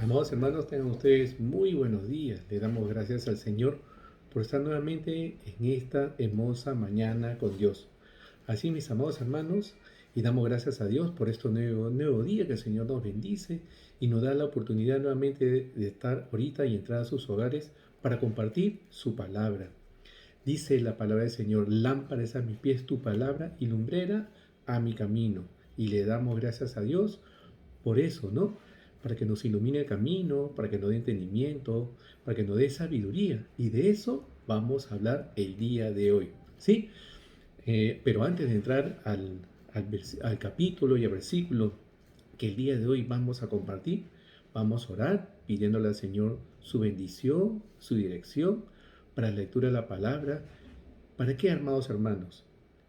Amados hermanos, tengan ustedes muy buenos días. Le damos gracias al Señor por estar nuevamente en esta hermosa mañana con Dios. Así, mis amados hermanos, y damos gracias a Dios por este nuevo día que el Señor nos bendice y nos da la oportunidad nuevamente de estar ahorita y entrar a sus hogares para compartir su palabra. Dice la palabra del Señor: lámpara es a mis pies tu palabra y lumbrera a mi camino. Y le damos gracias a Dios por eso, ¿no? Para que nos ilumine el camino, para que nos dé entendimiento, para que nos dé sabiduría. Y de eso vamos a hablar el día de hoy, ¿sí? Pero antes de entrar al capítulo y al versículo que el día de hoy vamos a compartir, vamos a orar pidiéndole al Señor su bendición, su dirección para la lectura de la palabra. ¿Para qué, amados hermanos?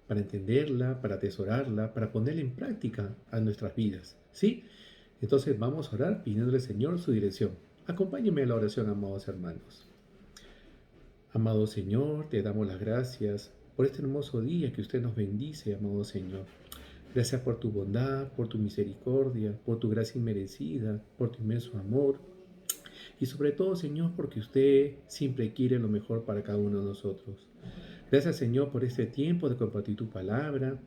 Para entenderla, para atesorarla, para ponerla en práctica a nuestras vidas, ¿sí? Entonces vamos a orar pidiéndole al Señor su dirección. Acompáñenme a la oración, amados hermanos. Amado Señor, te damos las gracias por este hermoso día que usted nos bendice, amado Señor. Gracias por tu bondad, por tu misericordia, por tu gracia inmerecida, por tu inmenso amor. Y sobre todo, Señor, porque usted siempre quiere lo mejor para cada uno de nosotros. Gracias, Señor, por este tiempo de compartir tu palabra,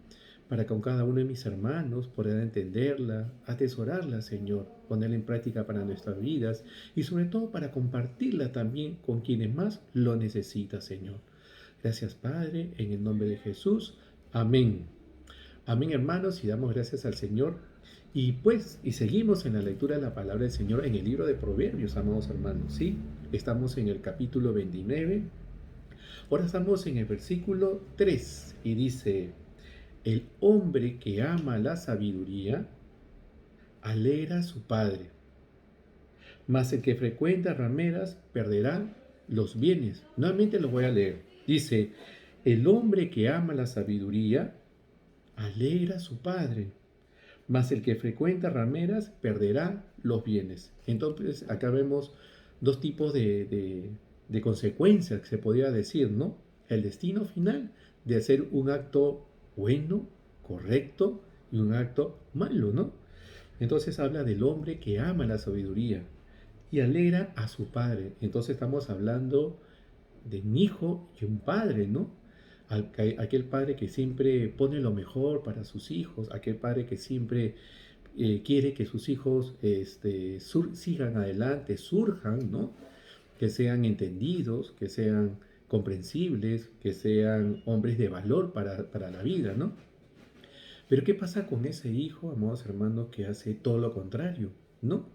para con cada uno de mis hermanos poder entenderla, atesorarla, Señor, ponerla en práctica para nuestras vidas y sobre todo para compartirla también con quienes más lo necesitan, Señor. Gracias, Padre, en el nombre de Jesús. Amén. Amén, hermanos, y damos gracias al Señor. Y seguimos en la lectura de la palabra del Señor en el libro de Proverbios, amados hermanos, ¿sí? Estamos en el capítulo 29. Ahora estamos en el versículo 3 y dice: el hombre que ama la sabiduría alegra a su padre, mas el que frecuenta rameras perderá los bienes. Nuevamente lo voy a leer. Dice: el hombre que ama la sabiduría alegra a su padre, mas el que frecuenta rameras perderá los bienes. Entonces acá vemos dos tipos de consecuencias que se podría decir, ¿no? El destino final de hacer un acto bueno, correcto, y un acto malo, ¿no? Entonces habla del hombre que ama la sabiduría y alegra a su padre. Entonces estamos hablando de un hijo y un padre, ¿no? Aquel padre que siempre pone lo mejor para sus hijos, aquel padre que siempre quiere que sus hijos sigan adelante, surjan, ¿no? Que sean entendidos, que sean comprensibles, que sean hombres de valor para la vida, ¿no? Pero ¿qué pasa con ese hijo, amados hermanos, que hace todo lo contrario, ¿no?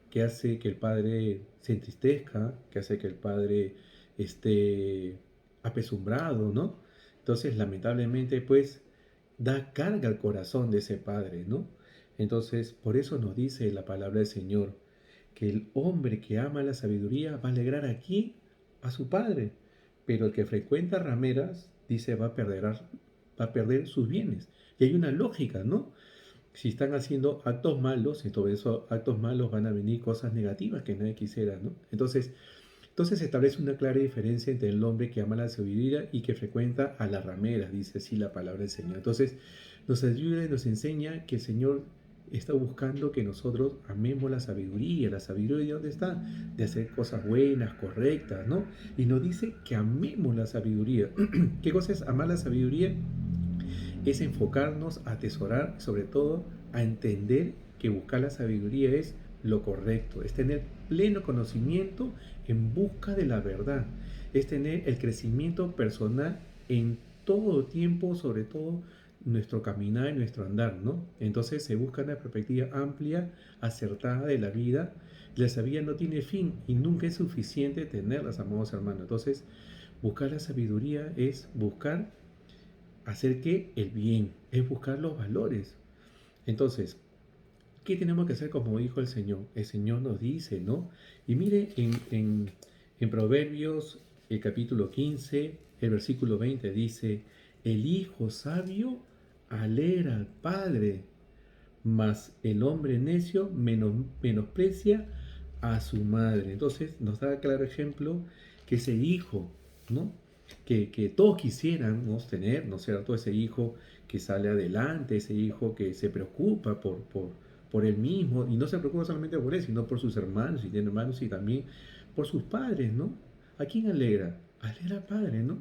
Que hace que el padre se entristezca, que hace que el padre esté apesumbrado, ¿no? Entonces, lamentablemente, pues, da carga al corazón de ese padre, ¿no? Entonces, por eso nos dice la palabra del Señor, que el hombre que ama la sabiduría va a alegrar aquí a su padre, pero el que frecuenta rameras, dice, va a perder sus bienes. Y hay una lógica, ¿no? Si están haciendo actos malos, y sobre esos actos malos van a venir cosas negativas que nadie quisiera, ¿no? Entonces se establece una clara diferencia entre el hombre que ama la sabiduría y que frecuenta a las rameras, dice así la palabra del Señor. Entonces nos ayuda y nos enseña que el Señor está buscando que nosotros amemos la sabiduría. ¿La sabiduría dónde está? De hacer cosas buenas, correctas, ¿no? Y nos dice que amemos la sabiduría. ¿Qué cosa es amar la sabiduría? Es enfocarnos a atesorar, sobre todo a entender que buscar la sabiduría es lo correcto, es tener pleno conocimiento en busca de la verdad, es tener el crecimiento personal en todo tiempo, sobre todo nuestro caminar y nuestro andar, ¿no? Entonces se busca una perspectiva amplia, acertada de la vida. La sabiduría no tiene fin y nunca es suficiente tenerlas, amados hermanos. Entonces, buscar la sabiduría es buscar hacer que el bien, es buscar los valores. Entonces, ¿qué tenemos que hacer como dijo el Señor? El Señor nos dice, ¿no? Y mire en Proverbios, el capítulo 15, el versículo 20 dice: el hijo sabio alegra al padre, mas el hombre necio menosprecia a su madre. Entonces nos da claro ejemplo que ese hijo, ¿no? Que todos quisiéramos tener, ¿no es cierto? Ese hijo que sale adelante, ese hijo que se preocupa por él mismo, y no se preocupa solamente por él, sino por sus hermanos, y tiene hermanos, y también por sus padres, ¿no? ¿A quién alegra? Alegra al padre, ¿no?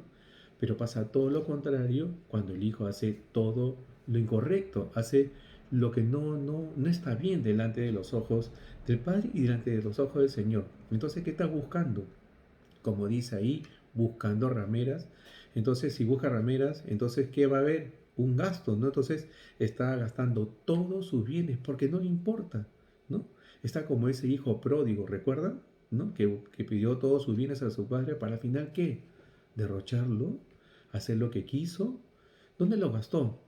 Pero pasa todo lo contrario cuando el hijo hace todo lo incorrecto, hace lo que no está bien delante de los ojos del Padre y delante de los ojos del Señor. Entonces, ¿qué estás buscando? Como dice ahí, buscando rameras. Entonces, si busca rameras, entonces, ¿qué va a haber? Un gasto, ¿no? Entonces, está gastando todos sus bienes porque no le importa, ¿no? Está como ese hijo pródigo, ¿recuerdan? ¿No? Que pidió todos sus bienes a su padre para al final, ¿qué? Derrocharlo, hacer lo que quiso. ¿Dónde lo gastó?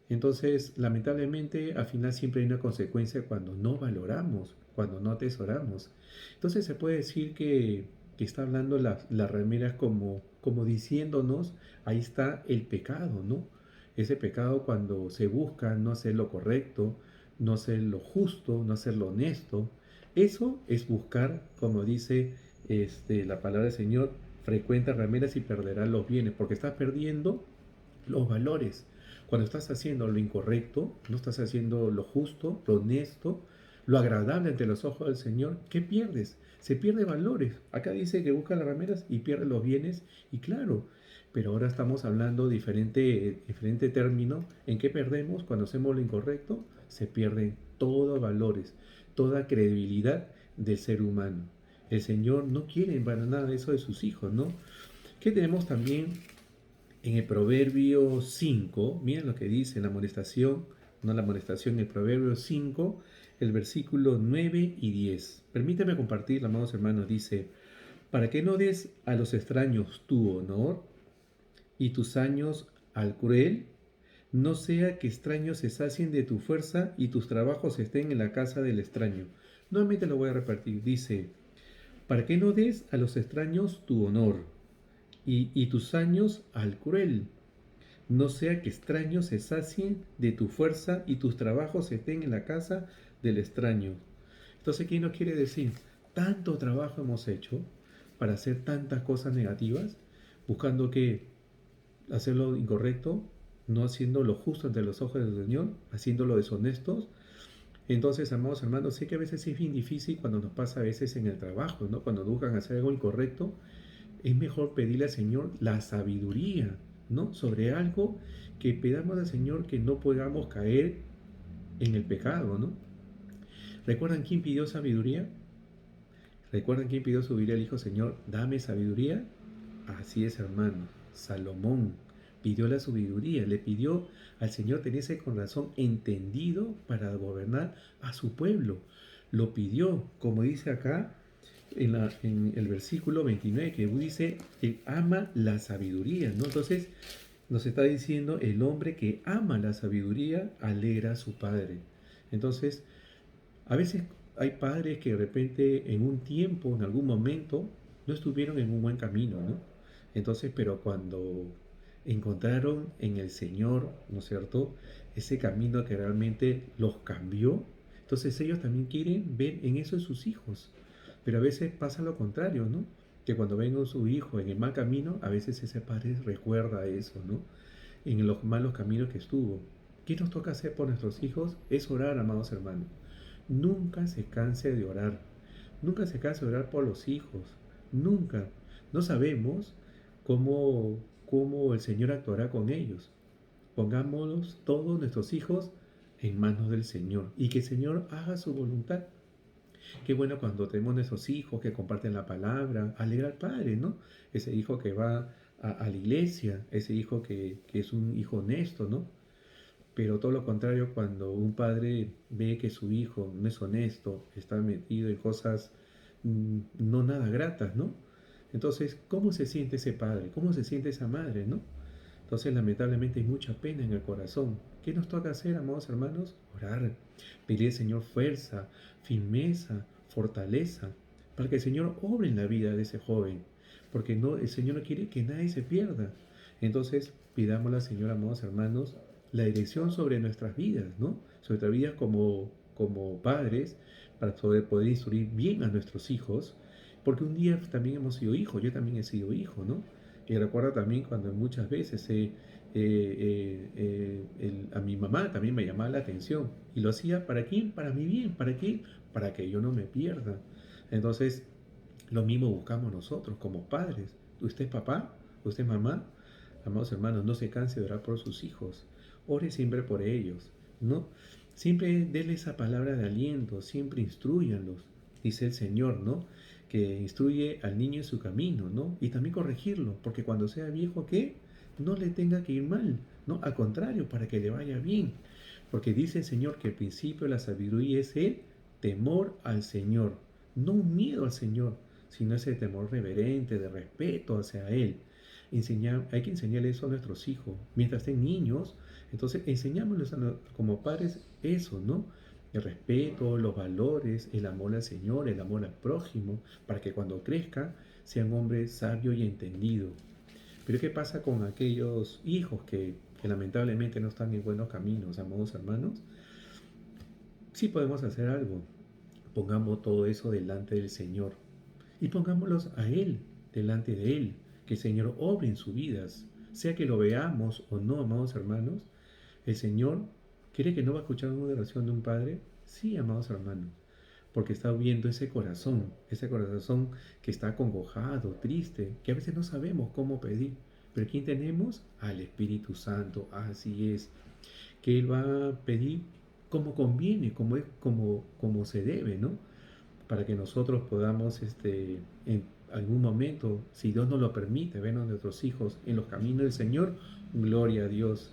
Entonces, lamentablemente, al final siempre hay una consecuencia cuando no valoramos, cuando no atesoramos. Entonces, se puede decir que está hablando las remeras como diciéndonos, ahí está el pecado, ¿no? Ese pecado cuando se busca no hacer lo correcto, no hacer lo justo, no hacer lo honesto. Eso es buscar, como dice la palabra del Señor, frecuenta remeras y perderás los bienes, porque estás perdiendo los valores. Cuando estás haciendo lo incorrecto, no estás haciendo lo justo, lo honesto, lo agradable ante los ojos del Señor, ¿qué pierdes? Se pierde valores. Acá dice que busca las rameras y pierde los bienes, y claro, pero ahora estamos hablando diferente término. ¿En qué perdemos cuando hacemos lo incorrecto? Se pierden todos valores, toda credibilidad del ser humano. El Señor no quiere para nada eso de sus hijos, ¿no? ¿Qué tenemos también en el Proverbio 5? Miren lo que dice la amonestación, no la amonestación, el Proverbio 5, el versículo 9 y 10. Permítame compartir, amados hermanos, dice, para que no des a los extraños tu honor y tus años al cruel, no sea que extraños se sacien de tu fuerza y tus trabajos estén en la casa del extraño. Nuevamente lo voy a repetir, dice, para que no des a los extraños tu honor y tus años al cruel, no sea que extraños se sacien de tu fuerza y tus trabajos estén en la casa del extraño. Entonces, ¿qué nos quiere decir? Tanto trabajo hemos hecho para hacer tantas cosas negativas, buscando que hacer lo incorrecto, no haciendo lo justo ante los ojos del Señor, haciendo lo deshonestos. Entonces, amados hermanos, sé que a veces es bien difícil cuando nos pasa a veces en el trabajo, ¿no? Cuando buscan hacer algo incorrecto, es mejor pedirle al Señor la sabiduría, ¿no? Sobre algo, que pidamos al Señor que no podamos caer en el pecado, ¿no? ¿Recuerdan quién pidió sabiduría? ¿Recuerdan quién pidió sabiduría al Hijo? Señor, dame sabiduría. Así es, hermano. Salomón pidió la sabiduría, le pidió al Señor tener ese corazón entendido para gobernar a su pueblo. Lo pidió, como dice acá en el versículo 29, que dice, él ama la sabiduría, ¿no? Entonces, nos está diciendo, el hombre que ama la sabiduría alegra a su padre. Entonces, a veces hay padres que de repente en un tiempo, en algún momento, no estuvieron en un buen camino, ¿no? Entonces, pero cuando encontraron en el Señor, ¿no es cierto?, ese camino que realmente los cambió, entonces ellos también quieren ver en eso en sus hijos. Pero a veces pasa lo contrario, ¿no? Que cuando ven a su hijo en el mal camino, a veces ese padre recuerda eso, ¿no? En los malos caminos que estuvo. ¿Qué nos toca hacer por nuestros hijos? Es orar, amados hermanos. Nunca se canse de orar. Nunca se canse de orar por los hijos. Nunca. No sabemos cómo el Señor actuará con ellos. Pongámoslos todos nuestros hijos en manos del Señor y que el Señor haga su voluntad. Qué bueno cuando tenemos nuestros hijos que comparten la palabra, alegra al Padre, ¿no? Ese hijo que va a la iglesia, ese hijo que es un hijo honesto, ¿no? Pero todo lo contrario, cuando un padre ve que su hijo no es honesto, está metido en cosas no nada gratas, ¿no? Entonces, ¿cómo se siente ese padre? ¿Cómo se siente esa madre, no? Entonces, lamentablemente hay mucha pena en el corazón. ¿Qué nos toca hacer, amados hermanos? Orar, pedir al Señor fuerza, firmeza, fortaleza, para que el Señor obre en la vida de ese joven, porque no, el Señor no quiere que nadie se pierda. Entonces, pidámosle al Señor, amados hermanos, la dirección sobre nuestras vidas, ¿no? Sobre nuestras vidas como padres, para poder instruir bien a nuestros hijos, porque un día también hemos sido hijos, yo también he sido hijo, ¿no? Y recuerdo también cuando muchas veces a mi mamá también me llamaba la atención. ¿Y lo hacía para quién? Para mi bien. ¿Para qué? Para que yo no me pierda. Entonces, lo mismo buscamos nosotros como padres. Usted es papá, usted es mamá. Amados hermanos, no se canse de orar por sus hijos. Ore siempre por ellos, ¿no? Siempre denle esa palabra de aliento, siempre instruyanlos, dice el Señor, ¿no? Que instruye al niño en su camino, ¿no? Y también corregirlo, porque cuando sea viejo, ¿qué? No le tenga que ir mal, ¿no? Al contrario, para que le vaya bien. Porque dice el Señor que el principio de la sabiduría es el temor al Señor, no un miedo al Señor, sino ese temor reverente, de respeto hacia Él. Hay que enseñarle eso a nuestros hijos. Mientras estén niños, entonces enseñámosles como padres eso, ¿no? El respeto, los valores, el amor al Señor, el amor al prójimo, para que cuando crezcan sean hombres sabios y entendidos. Pero ¿qué pasa con aquellos hijos que lamentablemente no están en buenos caminos, amados hermanos? Sí podemos hacer algo. Pongamos todo eso delante del Señor y pongámoslos a Él, delante de Él, que el Señor obre en sus vidas, sea que lo veamos o no, amados hermanos. El Señor quiere que no va a escuchar una oración de un padre, sí, amados hermanos, porque está viendo ese corazón que está acongojado, triste, que a veces no sabemos cómo pedir. Pero ¿quién tenemos? Al Espíritu Santo, así es, que Él va a pedir como conviene, como se debe, ¿no? Para que nosotros podamos, en algún momento, si Dios nos lo permite, ver a nuestros hijos en los caminos del Señor, gloria a Dios.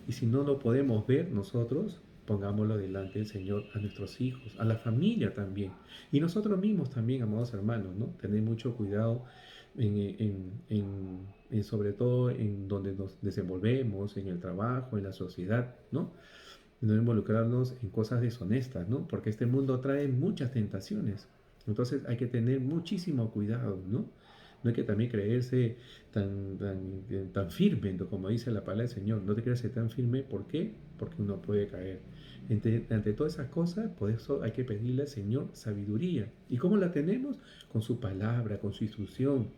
Y si no lo podemos ver nosotros, pongámoslo delante del Señor a nuestros hijos, a la familia también. Y nosotros mismos también, amados hermanos, ¿no? Tener mucho cuidado sobre todo en donde nos desenvolvemos, en el trabajo, en la sociedad, ¿no? No involucrarnos en cosas deshonestas, ¿no? Porque este mundo trae muchas tentaciones. Entonces hay que tener muchísimo cuidado, ¿no? No hay que también creerse tan firme, ¿no? Como dice la palabra del Señor. No te creas tan firme, ¿por qué? Porque uno puede caer. Ante todas esas cosas, por eso hay que pedirle al Señor sabiduría. ¿Y cómo la tenemos? Con su palabra, con su instrucción.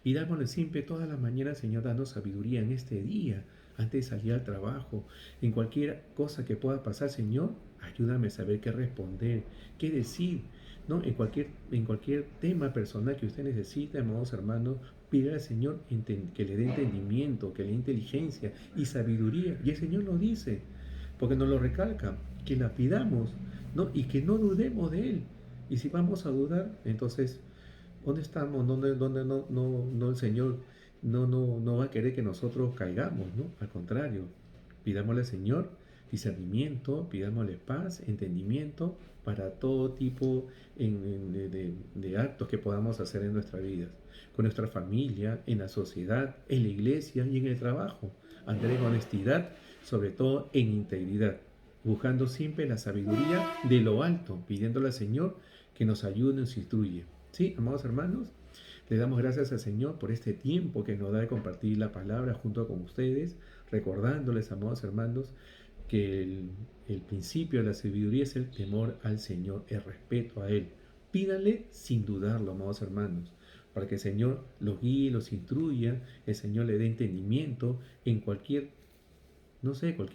Pidámosle siempre todas las mañanas, Señor, danos sabiduría en este día, antes de salir al trabajo. En cualquier cosa que pueda pasar, Señor, ayúdame a saber qué responder, qué decir. ¿No? En cualquier tema personal que usted necesite, amados hermanos, pídale al Señor que le dé entendimiento, que le dé inteligencia y sabiduría. Y el Señor lo dice, porque nos lo recalca, que la pidamos, ¿no? Y que no dudemos de Él. Y si vamos a dudar, entonces ¿dónde estamos? ¿Dónde no el Señor no va a querer que nosotros caigamos, ¿no? Al contrario, pidámosle al Señor discernimiento, pidámosle paz, entendimiento para todo tipo de actos que podamos hacer en nuestras vidas, con nuestra familia, en la sociedad, en la iglesia y en el trabajo. Andar en honestidad, sobre todo en integridad, buscando siempre la sabiduría de lo alto, pidiéndole al Señor que nos ayude y nos instruye. Sí, amados hermanos, le damos gracias al Señor por este tiempo que nos da de compartir la palabra junto con ustedes, recordándoles, amados hermanos, que el principio de la sabiduría es el temor al Señor, el respeto a Él. Pídanle sin dudarlo, amados hermanos, para que el Señor los guíe, los instruya, el Señor le dé entendimiento en cualquier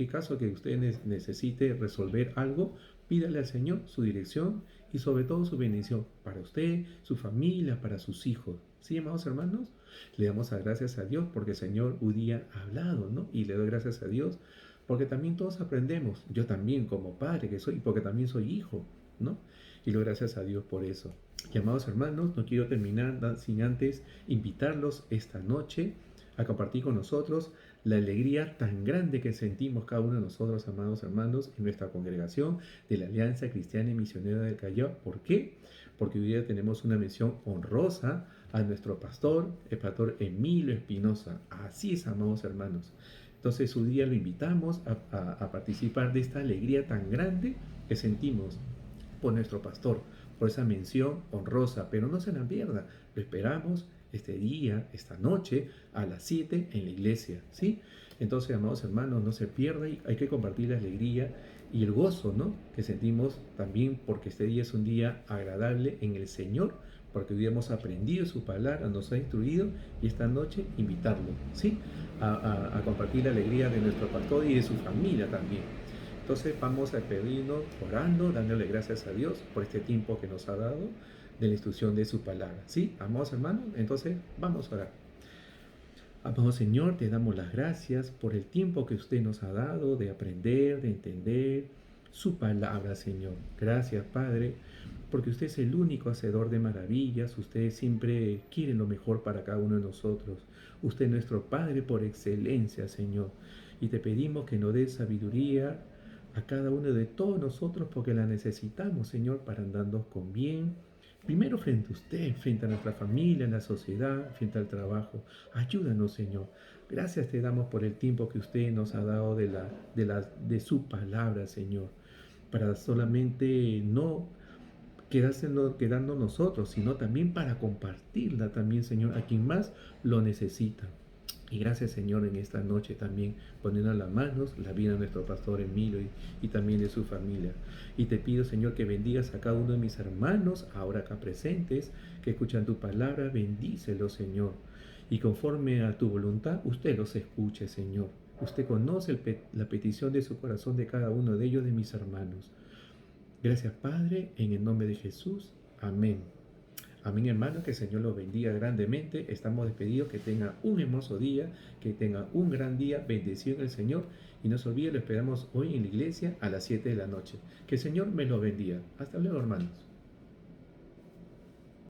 caso que usted necesite resolver algo, pídale al Señor su dirección y sobre todo su bendición para usted, su familia, para sus hijos. ¿Sí, amados hermanos? Le damos gracias a Dios porque el Señor un día ha hablado, ¿no? Y le doy gracias a Dios porque también todos aprendemos. Yo también como padre que soy, porque también soy hijo, ¿no? Y le doy gracias a Dios por eso. Y amados hermanos, no quiero terminar sin antes invitarlos esta noche a compartir con nosotros la alegría tan grande que sentimos cada uno de nosotros, amados hermanos, en nuestra congregación de la Alianza Cristiana y Misionera del Callao. ¿Por qué? Porque hoy día tenemos una mención honrosa a nuestro pastor, el pastor Emilio Espinosa. Así es, amados hermanos. Entonces, su día lo invitamos a participar de esta alegría tan grande que sentimos por nuestro pastor, por esa mención honrosa, pero no se la pierda, lo esperamos este día, esta noche, a las 7 en la iglesia, ¿sí? Entonces, amados hermanos, no se pierda y hay que compartir la alegría y el gozo, ¿no? Que sentimos también porque este día es un día agradable en el Señor, porque hoy hemos aprendido su palabra, nos ha instruido y esta noche invitarlo, ¿sí? A compartir la alegría de nuestro pastor y de su familia también. Entonces vamos a pedirnos, orando, dándole gracias a Dios por este tiempo que nos ha dado de la instrucción de su palabra, ¿sí? Amados hermanos, entonces vamos a orar. Amado Señor, te damos las gracias por el tiempo que usted nos ha dado de aprender, de entender su palabra, Señor. Gracias, Padre, porque usted es el único hacedor de maravillas. Usted siempre quiere lo mejor para cada uno de nosotros. Usted es nuestro Padre por excelencia, Señor. Y te pedimos que nos dé sabiduría a cada uno de todos nosotros porque la necesitamos, Señor, para andarnos con bien. Primero frente a usted, frente a nuestra familia, en la sociedad, frente al trabajo. Ayúdanos, Señor. Gracias te damos por el tiempo que usted nos ha dado de su palabra, Señor. Para solamente no quedando nosotros, sino también para compartirla también, Señor, a quien más lo necesita. Y gracias, Señor, en esta noche también poniendo en las manos la vida de nuestro pastor Emilio y también de su familia. Y te pido, Señor, que bendigas a cada uno de mis hermanos ahora acá presentes, que escuchan tu palabra, bendícelos, Señor. Y conforme a tu voluntad, usted los escuche, Señor. Usted conoce la petición de su corazón de cada uno de ellos, de mis hermanos. Gracias, Padre, en el nombre de Jesús. Amén. Amén, hermanos, que el Señor los bendiga grandemente. Estamos despedidos, que tengan un hermoso día, que tengan un gran día, bendecido en el Señor. Y no se olviden, lo esperamos hoy en la iglesia a las 7 de la noche. Que el Señor me los bendiga. Hasta luego, hermanos.